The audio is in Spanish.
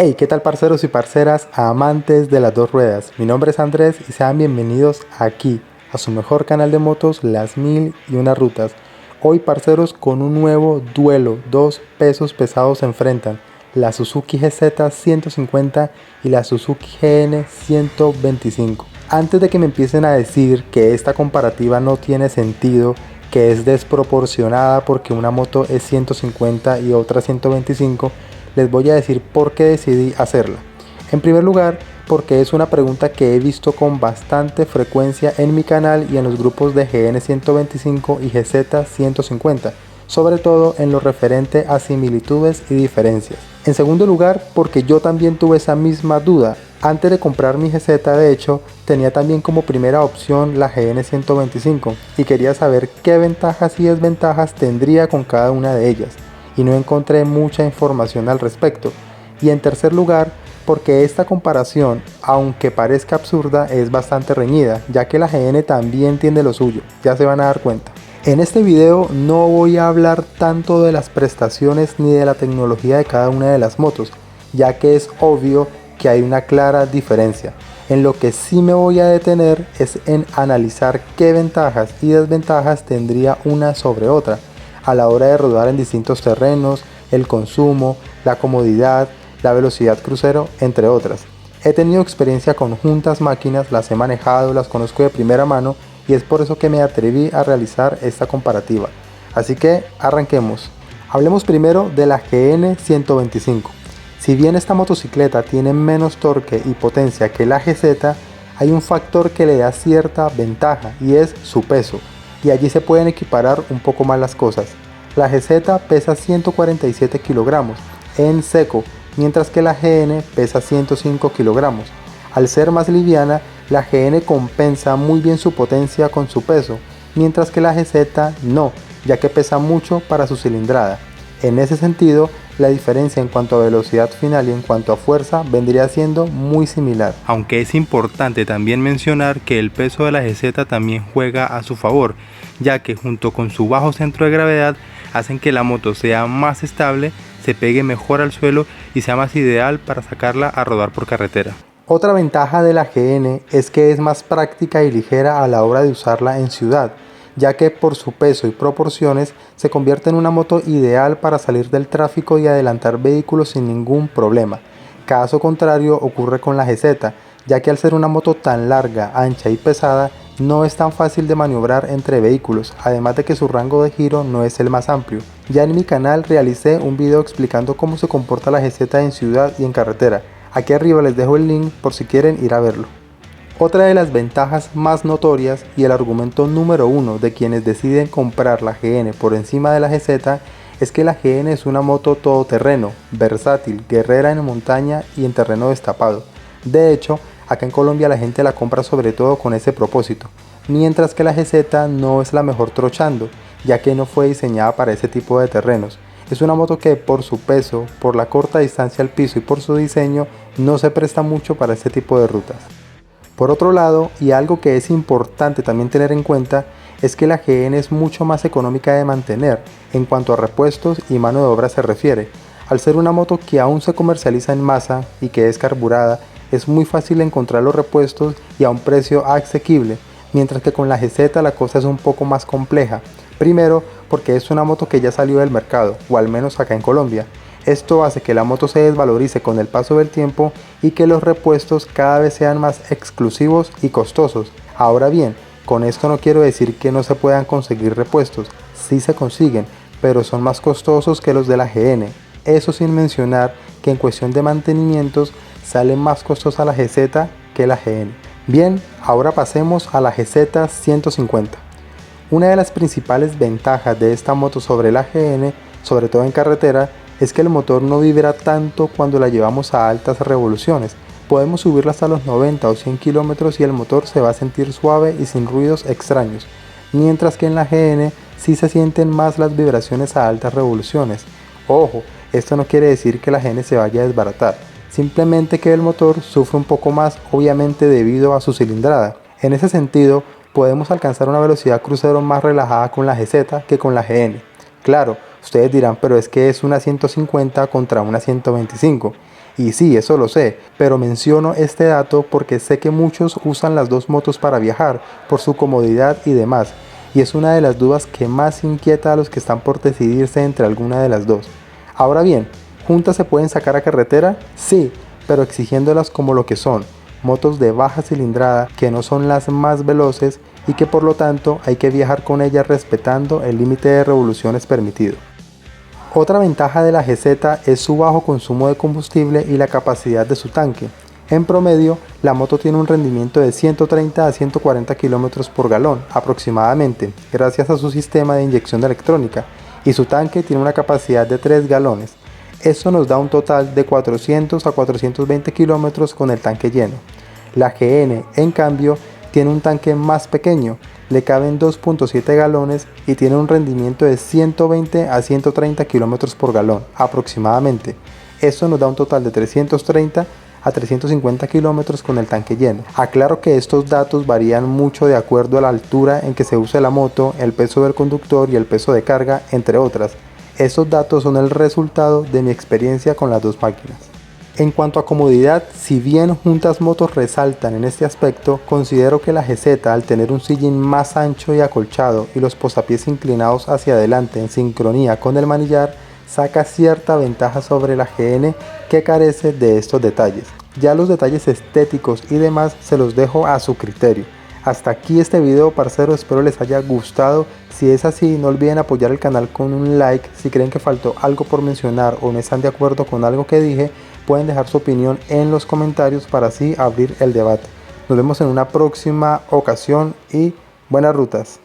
Hey, ¿qué tal parceros y parceras amantes de las dos ruedas? Mi nombre es Andrés y sean bienvenidos aquí a su mejor canal de motos, las 1001 rutas. Hoy parceros con un nuevo duelo, dos pesos pesados se enfrentan, la Suzuki GZ 150 y la Suzuki GN 125. Antes de que me empiecen a decir que esta comparativa no tiene sentido, que es desproporcionada porque una moto es 150 y otra 125, les voy a decir por qué decidí hacerla. En primer lugar, porque es una pregunta que he visto con bastante frecuencia en mi canal y en los grupos de GN 125 y GZ 150, sobre todo en lo referente a similitudes y diferencias. En segundo lugar, porque yo también tuve esa misma duda. Antes de comprar mi GZ, de hecho, tenía también como primera opción la GN 125 y quería saber qué ventajas y desventajas tendría con cada una de ellas, y no encontré mucha información al respecto. Y en tercer lugar, porque esta comparación, aunque parezca absurda, es bastante reñida, ya que la GN también tiene lo suyo, ya se van a dar cuenta. En este video no voy a hablar tanto de las prestaciones ni de la tecnología de cada una de las motos, ya que es obvio que hay una clara diferencia. En lo que sí me voy a detener es en analizar qué ventajas y desventajas tendría una sobre otra a la hora de rodar en distintos terrenos, el consumo, la comodidad, la velocidad crucero, entre otras. He tenido experiencia con juntas máquinas, las he manejado, las conozco de primera mano y es por eso que me atreví a realizar esta comparativa. Así que arranquemos. Hablemos primero de la GN 125. Si bien esta motocicleta tiene menos torque y potencia que la GZ, hay un factor que le da cierta ventaja y es su peso, y allí se pueden equiparar un poco más las cosas. La GZ pesa 147 kilogramos en seco, mientras que la GN pesa 105 kilogramos. Al ser más liviana, la GN compensa muy bien su potencia con su peso, mientras que la GZ no, ya que pesa mucho para su cilindrada. En ese sentido, la diferencia en cuanto a velocidad final y en cuanto a fuerza vendría siendo muy similar. Aunque es importante también mencionar que el peso de la GZ también juega a su favor, ya que junto con su bajo centro de gravedad hacen que la moto sea más estable, se pegue mejor al suelo y sea más ideal para sacarla a rodar por carretera. Otra ventaja de la GN es que es más práctica y ligera a la hora de usarla en ciudad, ya que por su peso y proporciones se convierte en una moto ideal para salir del tráfico y adelantar vehículos sin ningún problema. Caso contrario ocurre con la GZ, ya que al ser una moto tan larga, ancha y pesada, no es tan fácil de maniobrar entre vehículos, además de que su rango de giro no es el más amplio. Ya en mi canal realicé un video explicando cómo se comporta la GZ en ciudad y en carretera. Aquí arriba les dejo el link por si quieren ir a verlo. Otra de las ventajas más notorias y el argumento número uno de quienes deciden comprar la GN por encima de la GZ es que la GN es una moto todoterreno, versátil, guerrera en montaña y en terreno destapado. De hecho, acá en Colombia la gente la compra sobre todo con ese propósito, mientras que la GZ no es la mejor trochando, ya que no fue diseñada para ese tipo de terrenos. Es una moto que por su peso, por la corta distancia al piso y por su diseño no se presta mucho para este tipo de rutas. Por otro lado, y algo que es importante también tener en cuenta, es que la GN es mucho más económica de mantener en cuanto a repuestos y mano de obra se refiere. Al ser una moto que aún se comercializa en masa y que es carburada, es muy fácil encontrar los repuestos y a un precio asequible, mientras que con la GZ la cosa es un poco más compleja. Primero, porque es una moto que ya salió del mercado, o al menos acá en Colombia. Esto hace que la moto se desvalorice con el paso del tiempo y que los repuestos cada vez sean más exclusivos y costosos. Ahora bien, con esto no quiero decir que no se puedan conseguir repuestos, sí se consiguen, pero son más costosos que los de la GN. Eso sin mencionar que en cuestión de mantenimientos sale más costosa la GZ que la GN. Bien, ahora pasemos a la GZ 150. Una de las principales ventajas de esta moto sobre la GN, sobre todo en carretera, es que el motor no vibra tanto cuando la llevamos a altas revoluciones. Podemos subirla hasta los 90 o 100 kilómetros y el motor se va a sentir suave y sin ruidos extraños, mientras que en la GN sí se sienten más las vibraciones a altas revoluciones. Ojo, esto no quiere decir que la GN se vaya a desbaratar, simplemente que el motor sufre un poco más, obviamente debido a su cilindrada. En ese sentido, podemos alcanzar una velocidad crucero más relajada con la GZ que con la GN. Claro, ustedes dirán, pero es que es una 150 contra una 125. Y sí, eso lo sé, pero menciono este dato porque sé que muchos usan las dos motos para viajar, por su comodidad y demás, y es una de las dudas que más inquieta a los que están por decidirse entre alguna de las dos. Ahora bien, ¿juntas se pueden sacar a carretera? Sí, pero exigiéndolas como lo que son, motos de baja cilindrada que no son las más veloces y que por lo tanto hay que viajar con ellas respetando el límite de revoluciones permitido. Otra ventaja de la GZ es su bajo consumo de combustible y la capacidad de su tanque. En promedio, la moto tiene un rendimiento de 130 a 140 km por galón aproximadamente, gracias a su sistema de inyección electrónica, y su tanque tiene una capacidad de 3 galones. Esto nos da un total de 400 a 420 km con el tanque lleno. La GN, en cambio, tiene un tanque más pequeño, le caben 2.7 galones y tiene un rendimiento de 120 a 130 km por galón aproximadamente. Esto nos da un total de 330 a 350 km con el tanque lleno. Aclaro que estos datos varían mucho de acuerdo a la altura en que se use la moto, el peso del conductor y el peso de carga, entre otras. Estos datos son el resultado de mi experiencia con las dos máquinas. En cuanto a comodidad, si bien Juntas Motos resaltan en este aspecto, considero que la GZ, al tener un sillín más ancho y acolchado y los posapiés inclinados hacia adelante en sincronía con el manillar, saca cierta ventaja sobre la GN que carece de estos detalles. Ya los detalles estéticos y demás se los dejo a su criterio. Hasta aquí este video, parceros, espero les haya gustado. Si es así, no olviden apoyar el canal con un like. Si creen que faltó algo por mencionar o no están de acuerdo con algo que dije, pueden dejar su opinión en los comentarios para así abrir el debate. Nos vemos en una próxima ocasión y buenas rutas.